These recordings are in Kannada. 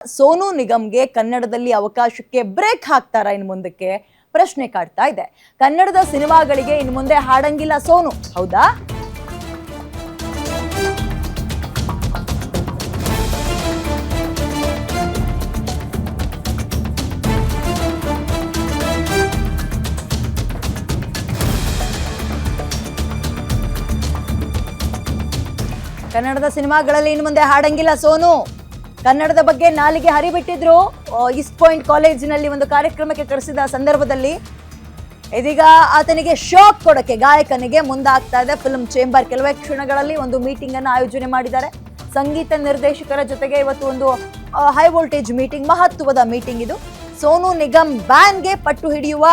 ಸೋನು ನಿಗಮ್ಗೆ ಕನ್ನಡದಲ್ಲಿ ಅವಕಾಶಕ್ಕೆ ಬ್ರೇಕ್ ಹಾಕ್ತಾರಾ ಇನ್ನು ಮುಂದಕ್ಕೆ ಪ್ರಶ್ನೆ ಕಾಡ್ತಾ ಇದೆ. ಕನ್ನಡದ ಸಿನಿಮಾಗಳಿಗೆ ಇನ್ನು ಮುಂದೆ ಹಾಡಂಗಿಲ್ಲ ಸೋನು, ಹೌದಾ? ಕನ್ನಡದ ಸಿನಿಮಾಗಳಲ್ಲಿ ಇನ್ನು ಮುಂದೆ ಹಾಡಂಗಿಲ್ಲ ಸೋನು. ಕನ್ನಡದ ಬಗ್ಗೆ ನಾಲಿಗೆ ಹರಿಬಿಟ್ಟಿದ್ರು. ಈಸ್ಟ್ ಪಾಯಿಂಟ್ ಕಾಲೇಜಿನಲ್ಲಿ ಒಂದು ಕಾರ್ಯಕ್ರಮಕ್ಕೆ ಕರೆಸಿದ ಸಂದರ್ಭದಲ್ಲಿ ಇದೀಗ ಆತನಿಗೆ ಶಾಕ್ ಕೊಡಕ್ಕೆ ಗಾಯಕನಿಗೆ ಮುಂದಾಗ್ತಾ ಇದೆ ಫಿಲ್ಮ್ ಚೇಂಬರ್. ಕೆಲವೇ ಕ್ಷಣಗಳಲ್ಲಿ ಒಂದು ಮೀಟಿಂಗ್ ಅನ್ನು ಆಯೋಜನೆ ಮಾಡಿದ್ದಾರೆ. ಸಂಗೀತ ನಿರ್ದೇಶಕರ ಜೊತೆಗೆ ಇವತ್ತು ಒಂದು ಹೈ ವೋಲ್ಟೇಜ್ ಮೀಟಿಂಗ್, ಮಹತ್ವದ ಮೀಟಿಂಗ್ ಇದು. ಸೋನು ನಿಗಮ್ ಬ್ಯಾನ್ಗೆ ಪಟ್ಟು ಹಿಡಿಯುವ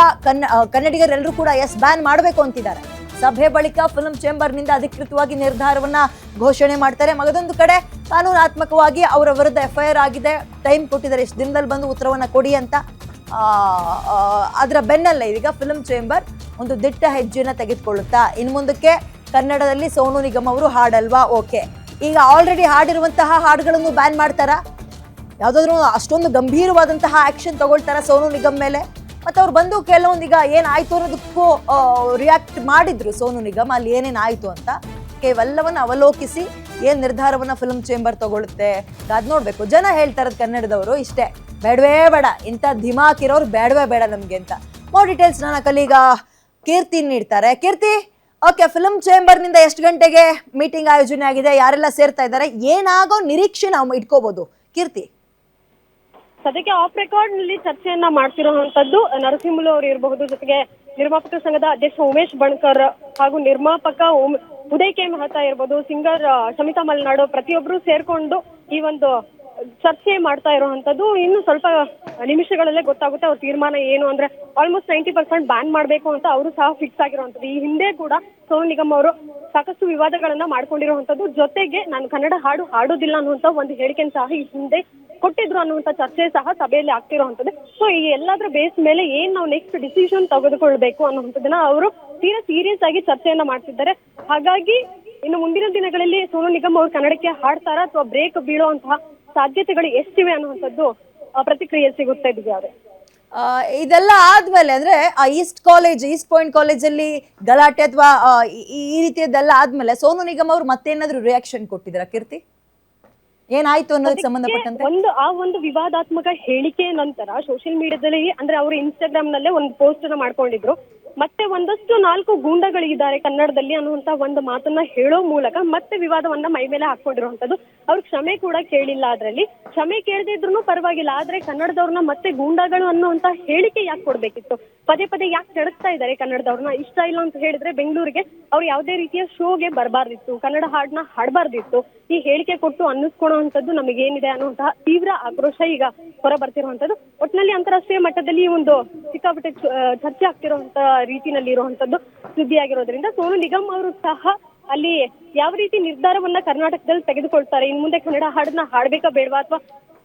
ಕನ್ನಡಿಗರೆಲ್ಲರೂ ಕೂಡ ಬ್ಯಾನ್ ಮಾಡಬೇಕು ಅಂತಿದ್ದಾರೆ. ಸಭೆ ಬಳಿಕ ಫಿಲ್ಮ್ ಚೇಂಬರ್ನಿಂದ ಅಧಿಕೃತವಾಗಿ ನಿರ್ಧಾರವನ್ನ ಘೋಷಣೆ ಮಾಡ್ತಾರೆ. ಮಗದೊಂದು ಕಡೆ ಕಾನೂನಾತ್ಮಕವಾಗಿ ಅವರ ವಿರುದ್ಧ FIR ಆಗಿದೆ. ಟೈಮ್ ಕೊಟ್ಟಿದ್ದಾರೆ, ಇಷ್ಟು ದಿನದಲ್ಲಿ ಬಂದು ಉತ್ತರವನ್ನ ಕೊಡಿ ಅಂತ. ಅದರ ಬೆನ್ನಲ್ಲೇ ಇದೀಗ ಫಿಲ್ಮ್ ಚೇಂಬರ್ ಒಂದು ದಿಟ್ಟ ಹೆಜ್ಜೆಯನ್ನ ತೆಗೆದುಕೊಳ್ಳುತ್ತಾ ಇನ್ನು ಮುಂದಕ್ಕೆ ಕನ್ನಡದಲ್ಲಿ ಸೋನು ನಿಗಮ್ ಅವರು ಹಾಡಲ್ವಾ? ಓಕೆ, ಈಗ ಆಲ್ರೆಡಿ ಹಾಡಿರುವಂತಹ ಹಾಡುಗಳನ್ನು ಬ್ಯಾನ್ ಮಾಡ್ತಾರಾ? ಯಾವುದಾದ್ರೂ ಅಷ್ಟೊಂದು ಗಂಭೀರವಾದಂತಹ ಆಕ್ಷನ್ ತಗೊಳ್ತಾರ ಸೋನು ನಿಗಮ್ ಮೇಲೆ? ಮತ್ತೆ ಅವ್ರು ಬಂದು ಕೆಲವೊಂದೀಗ ಏನಾಯ್ತು ಅನ್ನೋದಕ್ಕೂ ರಿಯಾಕ್ಟ್ ಮಾಡಿದ್ರು ಸೋನು ನಿಗಮ್, ಅಲ್ಲಿ ಏನೇನಾಯ್ತು ಅಂತ. ಇವೆಲ್ಲವನ್ನ ಅವಲೋಕಿಸಿ ಏನ್ ನಿರ್ಧಾರವನ್ನ ಫಿಲ್ಮ್ ಚೇಂಬರ್ ತಗೊಳುತ್ತೆ ಅದ್ ನೋಡ್ಬೇಕು. ಜನ ಹೇಳ್ತಾರದ್ ಕನ್ನಡದವರು ಇಷ್ಟೇ, ಬೇಡವೇ ಬೇಡ, ಇಂಥ ಧಿಮಾಕ್ ಇರೋರು ಬೇಡವೇ ಬೇಡ ನಮ್ಗೆ ಅಂತ. ಮೋರ್ ಡೀಟೇಲ್ಸ್ ನನ್ನ ಕಲೀಗ ಕೀರ್ತಿ ನೀಡ್ತಾರೆ. ಕೀರ್ತಿ, ಓಕೆ, ಫಿಲ್ಮ್ ಚೇಂಬರ್ ನಿಂದ ಎಷ್ಟು ಗಂಟೆಗೆ ಮೀಟಿಂಗ್ ಆಯೋಜನೆ ಆಗಿದೆ? ಯಾರೆಲ್ಲ ಸೇರ್ತಾ ಇದ್ದಾರೆ? ಏನಾಗೋ ನಿರೀಕ್ಷೆ ನಾವು ಇಟ್ಕೋಬಹುದು ಕೀರ್ತಿ? ಸದ್ಯಕ್ಕೆ ಆಫ್ ರೆಕಾರ್ಡ್ ನಲ್ಲಿ ಚರ್ಚೆಯನ್ನ ಮಾಡ್ತಿರುವಂತದ್ದು ನರಸಿಂಹಲು ಅವರು ಇರಬಹುದು, ಜೊತೆಗೆ ನಿರ್ಮಾಪಕ ಸಂಘದ ಅಧ್ಯಕ್ಷ ಉಮೇಶ್ ಬಣ್ಕರ್ ಹಾಗೂ ನಿರ್ಮಾಪಕ ಉದಯ್ ಕೆ ಮೆಹ್ತಾ ಇರ್ಬೋದು, ಸಿಂಗರ್ ಶಮಿತಾ ಮಲ್ನಾಡು, ಪ್ರತಿಯೊಬ್ರು ಸೇರ್ಕೊಂಡು ಈ ಒಂದು ಚರ್ಚೆ ಮಾಡ್ತಾ ಇರುವಂತದ್ದು. ಇನ್ನು ಸ್ವಲ್ಪ ನಿಮಿಷಗಳಲ್ಲೇ ಗೊತ್ತಾಗುತ್ತೆ ಅವ್ರ ತೀರ್ಮಾನ ಏನು ಅಂದ್ರೆ. ಆಲ್ಮೋಸ್ಟ್ 90% ಬ್ಯಾನ್ ಮಾಡ್ಬೇಕು ಅಂತ ಅವರು ಸಹ ಫಿಕ್ಸ್ ಆಗಿರುವಂತದ್ದು. ಈ ಹಿಂದೆ ಕೂಡ ಸೋನು ನಿಗಮ್ ಅವರು ಸಾಕಷ್ಟು ವಿವಾದಗಳನ್ನ ಮಾಡ್ಕೊಂಡಿರುವಂತದ್ದು. ಜೊತೆಗೆ ನಾನು ಕನ್ನಡ ಹಾಡೋದಿಲ್ಲ ಅನ್ನುವಂತ ಒಂದು ಹೇಳಿಕೆಯನ್ನು ಸಹ ಈ ಹಿಂದೆ ಕೊಟ್ಟಿದ್ರು ಅನ್ನುವಂತ ಚರ್ಚೆ ಸಹ ಸಭೆಯಲ್ಲಿ ಆಗ್ತಿರುವಂತದ್ದು. ಸೊ ಈ ಎಲ್ಲಾದ್ರ ಬೇಸ್ ಮೇಲೆ ಏನ್ ನಾವು ನೆಕ್ಸ್ಟ್ ಡಿಸಿಷನ್ ತೆಗೆದುಕೊಳ್ಬೇಕು ಅನ್ನುವಂಥದ್ದನ್ನ ಅವರು ತೀರಾ ಸೀರಿಯಸ್ ಆಗಿ ಚರ್ಚೆಯನ್ನ ಮಾಡ್ತಿದ್ದಾರೆ. ಹಾಗಾಗಿ ಇನ್ನು ಮುಂದಿನ ದಿನಗಳಲ್ಲಿ ಸೋನು ನಿಗಮ್ ಅವರು ಕನ್ನಡಕ್ಕೆ ಹಾಡ್ತಾರಾ ಅಥವಾ ಬ್ರೇಕ್ ಬೀಳುವಂತಹ ಸಾಧ್ಯತೆಗಳು ಎಷ್ಟಿವೆ ಅನ್ನುವಂಥದ್ದು ಪ್ರತಿಕ್ರಿಯೆ ಸಿಗುತ್ತೆ ಅವ್ರೆ. ಇದೆಲ್ಲ ಆದ್ಮೇಲೆ ಅಂದ್ರೆ ಈಸ್ಟ್ ಪಾಯಿಂಟ್ ಕಾಲೇಜಲ್ಲಿ ಗಲಾಟೆ ಅಥವಾ ಈ ರೀತಿಯದ್ದೆಲ್ಲ ಆದ್ಮೇಲೆ ಸೋನು ನಿಗಮ್ ಅವರು ಮತ್ತೇನಾದ್ರೂ ರಿಯಾಕ್ಷನ್ ಕೊಟ್ಟಿದ್ದೀರಾ ಕೀರ್ತಿ? ಏನಾಯ್ತು ಅನ್ನೋದಕ್ಕೆ ಸಂಬಂಧಪಟ್ಟಂತೆ ಒಂದು ವಿವಾದಾತ್ಮಕ ಹೇಳಿಕೆ ನಂತರ ಸೋಷಿಯಲ್ ಮೀಡಿಯಾದಲ್ಲಿ ಅಂದ್ರೆ ಅವರು ಇನ್ಸ್ಟಾಗ್ರಾಮ್ ನಲ್ಲೇ ಒಂದು ಪೋಸ್ಟ್ ಅನ್ನ ಮಾಡ್ಕೊಂಡಿದ್ರು. ಮತ್ತೆ ಒಂದಷ್ಟು 4 ಗೂಂಡಗಳಿದ್ದಾರೆ ಕನ್ನಡದಲ್ಲಿ ಅನ್ನುವಂತ ಒಂದು ಮಾತನ್ನ ಹೇಳೋ ಮೂಲಕ ಮತ್ತೆ ವಿವಾದವನ್ನ ಮೈ ಮೇಲೆ ಹಾಕೊಂಡಿರುವಂತದ್ದು. ಅವ್ರು ಕ್ಷಮೆ ಕೂಡ ಕೇಳಿಲ್ಲ. ಅದ್ರಲ್ಲಿ ಕ್ಷಮೆ ಕೇಳದಿದ್ರು ಪರವಾಗಿಲ್ಲ, ಆದ್ರೆ ಕನ್ನಡದವ್ರನ್ನ ಮತ್ತೆ ಗೂಂಡಾಗಳು ಅನ್ನುವಂತ ಹೇಳಿಕೆ ಯಾಕೆ ಕೊಡ್ಬೇಕಿತ್ತು? ಪದೇ ಪದೇ ಯಾಕೆ ಕೆಡಕ್ತಾ ಇದ್ದಾರೆ ಕನ್ನಡದವ್ರನ್ನ? ಇಷ್ಟ ಇಲ್ಲ ಅಂತ ಹೇಳಿದ್ರೆ ಬೆಂಗಳೂರಿಗೆ ಅವ್ರು ಯಾವುದೇ ರೀತಿಯ ಶೋಗೆ ಬರಬಾರ್ದಿತ್ತು, ಕನ್ನಡ ಹಾಡನ್ನ ಹಾಡಬಾರ್ದಿತ್ತು. ಈ ಹೇಳಿಕೆ ಕೊಟ್ಟು ಅನ್ನಿಸ್ಕೊಳ್ಳುವಂತದ್ದು ನಮಗೇನಿದೆ ಅನ್ನುವಂತಹ ತೀವ್ರ ಆಕ್ರೋಶ ಈಗ ಹೊರ ಬರ್ತಿರುವಂತದ್ದು. ಒಟ್ಟಿನಲ್ಲಿ ಅಂತಾರಾಷ್ಟ್ರೀಯ ಮಟ್ಟದಲ್ಲಿ ಒಂದು ಸಿಕ್ಕಾಪಟ್ಟೆ ಚರ್ಚೆ ಆಗ್ತಿರುವಂತ ರೀತಿನಲ್ಲಿ ಇರುವಂತದ್ದು ಸುದ್ದಿ ಆಗಿರೋದ್ರಿಂದ ಸೋನು ನಿಗಮ್ ಅವರು ಸಹ ಅಲ್ಲಿ ಯಾವ ರೀತಿ ನಿರ್ಧಾರವನ್ನ ಕರ್ನಾಟಕದಲ್ಲಿ ತೆಗೆದುಕೊಳ್ತಾರೆ, ಇನ್ ಮುಂದೆ ಕನ್ನಡ ಹಾಡನ್ನ ಹಾಡ್ಬೇಕಾ ಬೇಡವಾ, ಅಥವಾ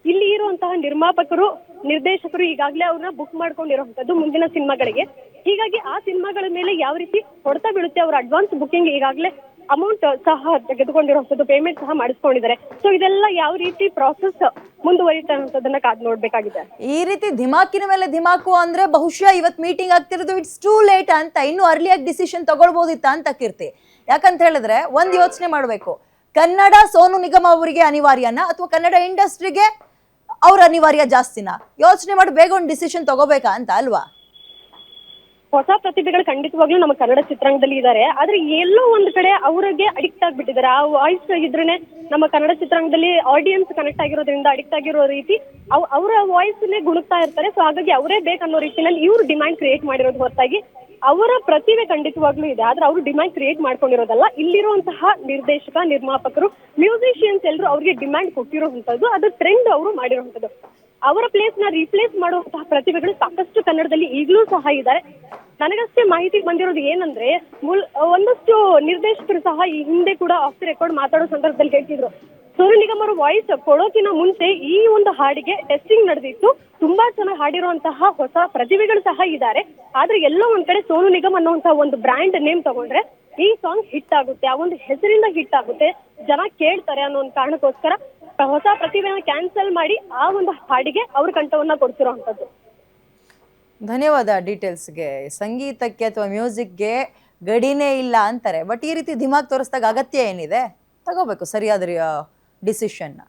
ಇಲ್ಲಿ ಇರುವಂತಹ ನಿರ್ಮಾಪಕರು ನಿರ್ದೇಶಕರು ಈಗಾಗಲೇ ಅವ್ರನ್ನ ಬುಕ್ ಮಾಡ್ಕೊಂಡಿರುವಂತದ್ದು ಮುಂದಿನ ಸಿನಿಮಾಗಳಿಗೆ. ಹೀಗಾಗಿ ಆ ಸಿನಿಮಾಗಳ ಮೇಲೆ ಯಾವ ರೀತಿ ಹೊಡೆತ ಬೀಳುತ್ತೆ, ಅವ್ರ ಅಡ್ವಾನ್ಸ್ ಬುಕಿಂಗ್ ಈಗಾಗಲೇ ಅಮೌಂಟ್ ಸಹ ತೆಗೆದುಕೊಂಡಿರುವಂತದ್ದು, ಪೇಮೆಂಟ್ ಸಹ ಮಾಡಿಸ್ಕೊಂಡಿದ್ದಾರೆ. ಸೊ ಇದೆಲ್ಲ ಯಾವ ರೀತಿ ಪ್ರಾಸೆಸ್ ಮುಂದುವರಿತಾ ಅನ್ನೋದನ್ನ ಕಾದ್ ನೋಡ್ಬೇಕಾಗಿದೆ. ಈ ರೀತಿ ಧಿಮಾಕಿನ ಮೇಲೆ ಧಿಮಾಕು ಅಂದ್ರೆ ಬಹುಶಃ ಇವತ್ ಮೀಟಿಂಗ್ ಆಗ್ತಿರೋದು ಇಟ್ಸ್ ಟೂ ಲೇಟ್ ಅಂತ, ಇನ್ನು ಅರ್ಲಿಯಾಗಿ ಡಿಸಿಷನ್ ತಗೊಳ್ಬಹುದಿತ್ತ ಅಂತ ಕೀರ್ತಿ. ಯಾಕಂತ ಹೇಳಿದ್ರೆ ಒಂದ್ ಯೋಚನೆ ಮಾಡ್ಬೇಕು, ಕನ್ನಡ ಸೋನು ನಿಗಮ್ ಅವರಿಗೆ ಅನಿವಾರ್ಯನ ಅಥವಾ ಕನ್ನಡ ಇಂಡಸ್ಟ್ರಿಗೆ ಅವ್ರ ಅನಿವಾರ್ಯ ಜಾಸ್ತಿನ? ಯೋಚನೆ ಮಾಡಿ ಬೇಗ ಒಂದು ಡಿಸಿಷನ್ ತಗೋಬೇಕಾ ಅಂತ ಅಲ್ವಾ? ಹೊಸ ಪ್ರತಿಭೆಗಳು ಖಂಡಿತವಾಗ್ಲೂ ನಮ್ಮ ಕನ್ನಡ ಚಿತ್ರರಂಗದಲ್ಲಿ ಇದ್ದಾರೆ. ಆದ್ರೆ ಎಲ್ಲೋ ಒಂದ್ ಕಡೆ ಅವ್ರಿಗೆ ಅಡಿಕ್ಟ್ ಆಗ್ಬಿಟ್ಟಿದ್ದಾರೆ. ಆ ವಾಯ್ಸ್ ಇದ್ರೇನೆ ನಮ್ಮ ಕನ್ನಡ ಚಿತ್ರರಂಗದಲ್ಲಿ ಆಡಿಯನ್ಸ್ ಕನೆಕ್ಟ್ ಆಗಿರೋದ್ರಿಂದ ಅಡಿಕ್ಟ್ ಆಗಿರೋ ರೀತಿ ಅವರ ವಾಯ್ಸ್ ನೇ ಗುಣುಕ್ತಾ ಇರ್ತಾರೆ. ಸೊ ಹಾಗಾಗಿ ಅವರೇ ಬೇಕನ್ನೋ ರೀತಿಯಲ್ಲಿ ಇವ್ರು ಡಿಮ್ಯಾಂಡ್ ಕ್ರಿಯೇಟ್ ಮಾಡಿರೋದು ಹೊರತಾಗಿ ಅವರ ಪ್ರತಿಭೆ ಖಂಡಿತವಾಗ್ಲೂ ಇದೆ. ಆದ್ರೆ ಅವರು ಡಿಮ್ಯಾಂಡ್ ಕ್ರಿಯೇಟ್ ಮಾಡ್ಕೊಂಡಿರೋದಲ್ಲ. ಇಲ್ಲಿರುವಂತಹ ನಿರ್ದೇಶಕ, ನಿರ್ಮಾಪಕರು, ಮ್ಯೂಸಿಷಿಯನ್ಸ್ ಎಲ್ಲರೂ ಅವ್ರಿಗೆ ಡಿಮ್ಯಾಂಡ್ ಕೊಟ್ಟಿರುವಂತದ್ದು, ಅದು ಟ್ರೆಂಡ್ ಅವರು ಮಾಡಿರುವಂತದ್ದು. ಅವರ ಪ್ಲೇಸ್ ನ ರೀಪ್ಲೇಸ್ ಮಾಡುವಂತಹ ಪ್ರತಿಭೆಗಳು ಸಾಕಷ್ಟು ಕನ್ನಡದಲ್ಲಿ ಈಗಲೂ ಸಹ ಇದ್ದಾರೆ. ನನಗಷ್ಟೇ ಮಾಹಿತಿ ಬಂದಿರೋದು ಏನಂದ್ರೆ ಒಂದಷ್ಟು ನಿರ್ದೇಶಕರು ಸಹ ಈ ಹಿಂದೆ ಕೂಡ ಆಫ್ ದಿ ರೆಕಾರ್ಡ್ ಮಾತಾಡೋ ಸಂದರ್ಭದಲ್ಲಿ ಹೇಳ್ತಿದ್ರು, ಸೋನು ನಿಗಮ್ ಅವರ ವಾಯ್ಸ್ ಕೊಡೋಕಿನ ಮುಂಚೆ ಈ ಒಂದು ಹಾಡಿಗೆ ಟೆಸ್ಟಿಂಗ್ ನಡೆದಿತ್ತು, ತುಂಬಾ ಚೆನ್ನಾಗಿ ಹಾಡಿರುವಂತಹ ಹೊಸ ಪ್ರತಿಭೆಗಳು ಸಹ ಇದ್ದಾರೆ. ಆದ್ರೆ ಎಲ್ಲೋ ಒಂದ್ ಕಡೆ ಸೋನು ನಿಗಮ್ ಅನ್ನುವಂತಹ ಒಂದು ಬ್ರ್ಯಾಂಡ್ ನೇಮ್ ತಗೊಂಡ್ರೆ ಈ ಸಾಂಗ್ ಹಿಟ್ ಆಗುತ್ತೆ, ಆ ಒಂದು ಹೆಸರಿಂದ ಹಿಟ್ ಆಗುತ್ತೆ, ಜನ ಕೇಳ್ತಾರೆ ಅನ್ನೋ ಒಂದು ಕಾರಣಕ್ಕೋಸ್ಕರ ಹೊಸ ಪ್ರತಿಭೆನ ಕ್ಯಾನ್ಸಲ್ ಮಾಡಿ ಆ ಒಂದು ಹಾಡಿಗೆ ಅವ್ರ ಕಂಠವನ್ನ ಕೊಡ್ತಿರೋಂಥದ್ದು. ಧನ್ಯವಾದ ಡೀಟೇಲ್ಸ್ಗೆ. ಸಂಗೀತಕ್ಕೆ ಅಥವಾ ಮ್ಯೂಸಿಕ್ಗೆ ಗಡಿನೇ ಇಲ್ಲ ಅಂತಾರೆ, ಬಟ್ ಈ ರೀತಿ ದಿಮಾಗ್ ತೋರಿಸಿದಾಗ ಅಗತ್ಯ ಏನಿದೆ? ತಗೋಬೇಕು ಸರಿಯಾದ ಡಿಸಿಷನ್ನ.